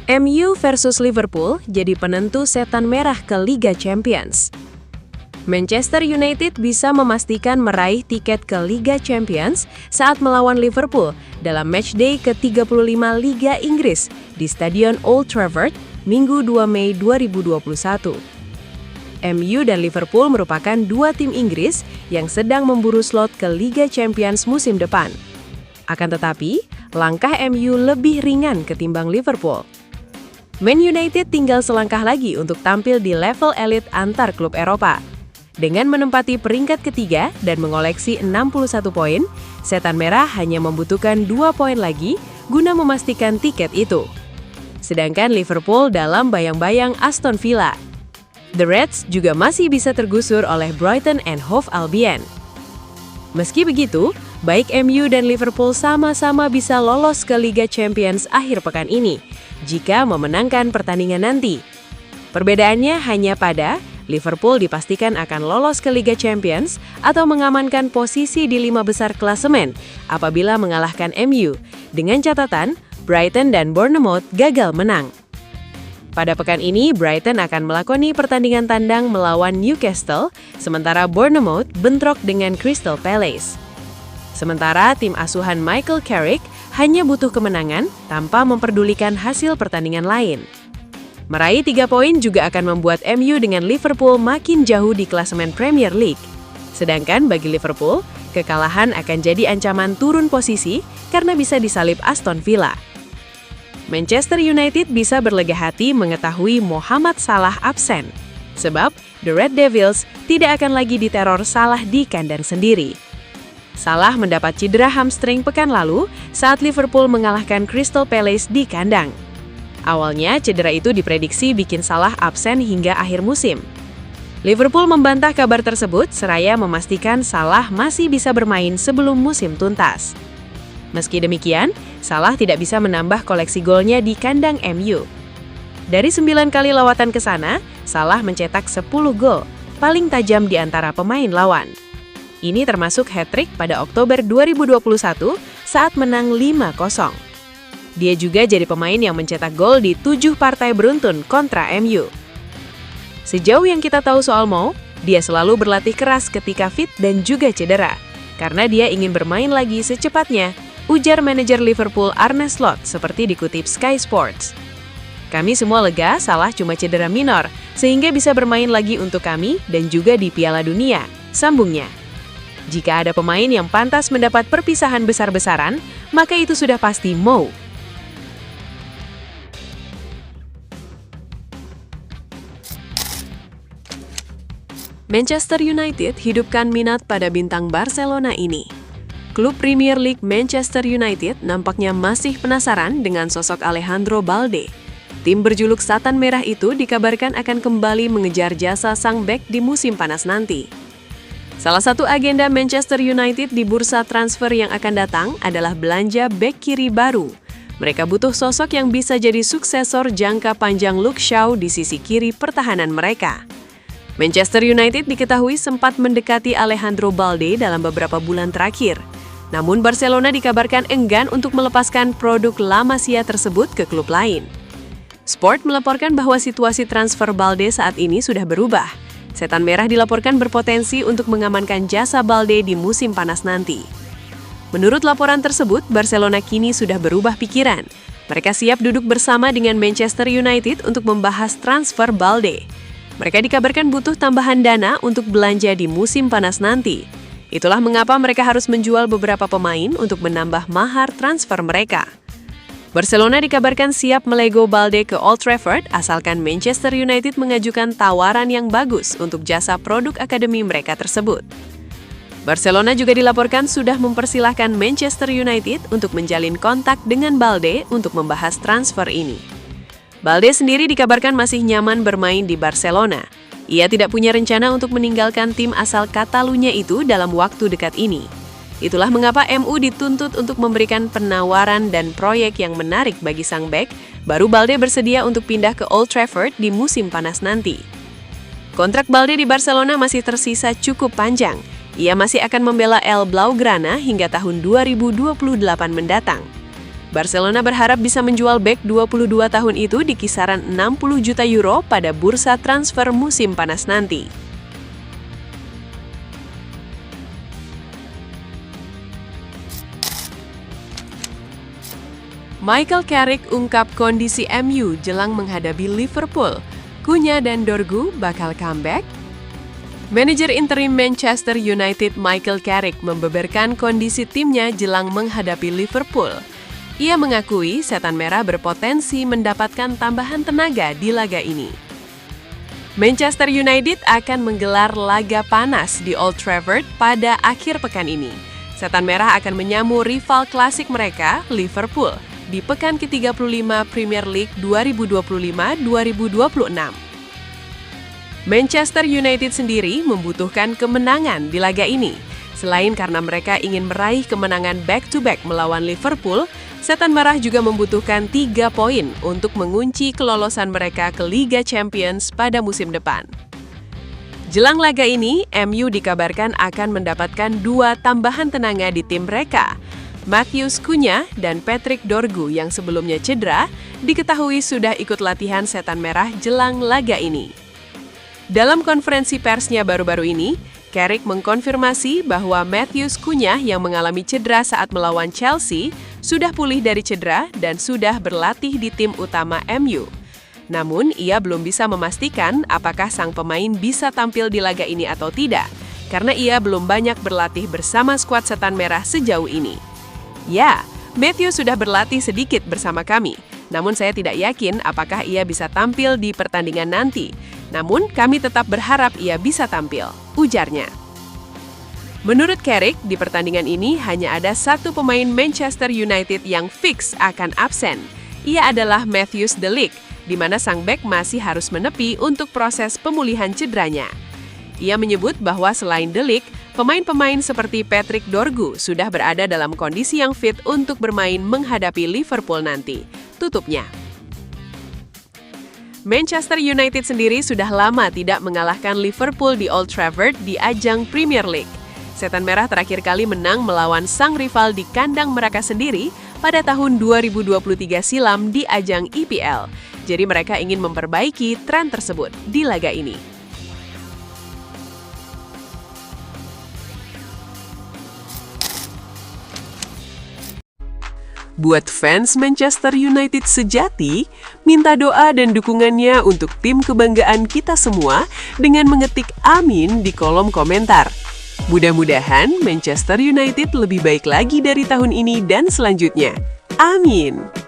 MU versus Liverpool jadi penentu setan merah ke Liga Champions. Manchester United bisa memastikan meraih tiket ke Liga Champions saat melawan Liverpool dalam matchday ke-35 Liga Inggris di Stadion Old Trafford, Minggu 2 Mei 2021. MU dan Liverpool merupakan dua tim Inggris yang sedang memburu slot ke Liga Champions musim depan. Akan tetapi, langkah MU lebih ringan ketimbang Liverpool. Man United tinggal selangkah lagi untuk tampil di level elit antar klub Eropa. Dengan menempati peringkat ketiga dan mengoleksi 61 poin, Setan Merah hanya membutuhkan 2 poin lagi guna memastikan tiket itu. Sedangkan Liverpool dalam bayang-bayang Aston Villa. The Reds juga masih bisa tergusur oleh Brighton and Hove Albion. Meski begitu, baik MU dan Liverpool sama-sama bisa lolos ke Liga Champions akhir pekan ini jika memenangkan pertandingan nanti. Perbedaannya hanya pada Liverpool dipastikan akan lolos ke Liga Champions atau mengamankan posisi di 5 besar klasemen apabila mengalahkan MU, dengan catatan Brighton dan Bournemouth gagal menang. Pada pekan ini, Brighton akan melakoni pertandingan tandang melawan Newcastle, sementara Bournemouth bentrok dengan Crystal Palace. Sementara tim asuhan Michael Carrick hanya butuh kemenangan tanpa memperdulikan hasil pertandingan lain. Meraih 3 poin juga akan membuat MU dengan Liverpool makin jauh di klasemen Premier League. Sedangkan bagi Liverpool, kekalahan akan jadi ancaman turun posisi karena bisa disalip Aston Villa. Manchester United bisa berlega hati mengetahui Mohamed Salah absen, sebab The Red Devils tidak akan lagi diteror Salah di kandang sendiri. Salah mendapat cedera hamstring pekan lalu saat Liverpool mengalahkan Crystal Palace di kandang. Awalnya, cedera itu diprediksi bikin Salah absen hingga akhir musim. Liverpool membantah kabar tersebut seraya memastikan Salah masih bisa bermain sebelum musim tuntas. Meski demikian, Salah tidak bisa menambah koleksi golnya di kandang MU. Dari 9 kali lawatan ke sana, Salah mencetak 10 gol, paling tajam di antara pemain lawan. Ini termasuk hat-trick pada Oktober 2021 saat menang 5-0. Dia juga jadi pemain yang mencetak gol di 7 partai beruntun kontra MU. Sejauh yang kita tahu soal Mo, dia selalu berlatih keras ketika fit dan juga cedera, karena dia ingin bermain lagi secepatnya, ujar manajer Liverpool Arne Slot seperti dikutip Sky Sports. Kami semua lega Salah cuma cedera minor, sehingga bisa bermain lagi untuk kami dan juga di Piala Dunia, sambungnya. Jika ada pemain yang pantas mendapat perpisahan besar-besaran, maka itu sudah pasti Mo. Manchester United hidupkan minat pada bintang Barcelona ini. Klub Premier League Manchester United nampaknya masih penasaran dengan sosok Alejandro Balde. Tim berjuluk Satan Merah itu dikabarkan akan kembali mengejar jasa sang bek di musim panas nanti. Salah satu agenda Manchester United di bursa transfer yang akan datang adalah belanja bek kiri baru. Mereka butuh sosok yang bisa jadi suksesor jangka panjang Luke Shaw di sisi kiri pertahanan mereka. Manchester United diketahui sempat mendekati Alejandro Balde dalam beberapa bulan terakhir. Namun Barcelona dikabarkan enggan untuk melepaskan produk La Masia tersebut ke klub lain. Sport melaporkan bahwa situasi transfer Balde saat ini sudah berubah. Setan Merah dilaporkan berpotensi untuk mengamankan jasa Balde di musim panas nanti. Menurut laporan tersebut, Barcelona kini sudah berubah pikiran. Mereka siap duduk bersama dengan Manchester United untuk membahas transfer Balde. Mereka dikabarkan butuh tambahan dana untuk belanja di musim panas nanti. Itulah mengapa mereka harus menjual beberapa pemain untuk menambah mahar transfer mereka. Barcelona dikabarkan siap melego Balde ke Old Trafford asalkan Manchester United mengajukan tawaran yang bagus untuk jasa produk akademi mereka tersebut. Barcelona juga dilaporkan sudah mempersilahkan Manchester United untuk menjalin kontak dengan Balde untuk membahas transfer ini. Balde sendiri dikabarkan masih nyaman bermain di Barcelona. Ia tidak punya rencana untuk meninggalkan tim asal Catalunya itu dalam waktu dekat ini. Itulah mengapa MU dituntut untuk memberikan penawaran dan proyek yang menarik bagi sang bek, baru Balde bersedia untuk pindah ke Old Trafford di musim panas nanti. Kontrak Balde di Barcelona masih tersisa cukup panjang. Ia masih akan membela El Blaugrana hingga tahun 2028 mendatang. Barcelona berharap bisa menjual bek 22 tahun itu di kisaran 60 juta euro pada bursa transfer musim panas nanti. Michael Carrick ungkap kondisi MU jelang menghadapi Liverpool. Cunha dan Dorgu bakal comeback? Manajer interim Manchester United Michael Carrick membeberkan kondisi timnya jelang menghadapi Liverpool. Ia mengakui setan merah berpotensi mendapatkan tambahan tenaga di laga ini. Manchester United akan menggelar laga panas di Old Trafford pada akhir pekan ini. Setan merah akan menyamu rival klasik mereka, Liverpool, di pekan ke-35 Premier League 2025-2026. Manchester United sendiri membutuhkan kemenangan di laga ini. Selain karena mereka ingin meraih kemenangan back-to-back melawan Liverpool, setan merah juga membutuhkan 3 poin untuk mengunci kelolosan mereka ke Liga Champions pada musim depan. Jelang laga ini, MU dikabarkan akan mendapatkan 2 tambahan tenaga di tim mereka. Matheus Cunha dan Patrick Dorgu yang sebelumnya cedera, diketahui sudah ikut latihan setan merah jelang laga ini. Dalam konferensi persnya baru-baru ini, Carrick mengkonfirmasi bahwa Matheus Cunha yang mengalami cedera saat melawan Chelsea sudah pulih dari cedera dan sudah berlatih di tim utama MU. Namun, ia belum bisa memastikan apakah sang pemain bisa tampil di laga ini atau tidak, karena ia belum banyak berlatih bersama skuad setan merah sejauh ini. Ya, Matthew sudah berlatih sedikit bersama kami, namun saya tidak yakin apakah ia bisa tampil di pertandingan nanti. Namun, kami tetap berharap ia bisa tampil, ujarnya. Menurut Carrick, di pertandingan ini hanya ada 1 pemain Manchester United yang fix akan absen. Ia adalah Matthijs de Ligt, di mana sang bek masih harus menepi untuk proses pemulihan cederanya. Ia menyebut bahwa selain de Ligt, pemain-pemain seperti Patrick Dorgu sudah berada dalam kondisi yang fit untuk bermain menghadapi Liverpool nanti, tutupnya. Manchester United sendiri sudah lama tidak mengalahkan Liverpool di Old Trafford di ajang Premier League. Setan merah terakhir kali menang melawan sang rival di kandang mereka sendiri pada tahun 2023 silam di ajang EPL. Jadi mereka ingin memperbaiki tren tersebut di laga ini. Buat fans Manchester United sejati, minta doa dan dukungannya untuk tim kebanggaan kita semua dengan mengetik amin di kolom komentar. Mudah-mudahan Manchester United lebih baik lagi dari tahun ini dan selanjutnya. Amin!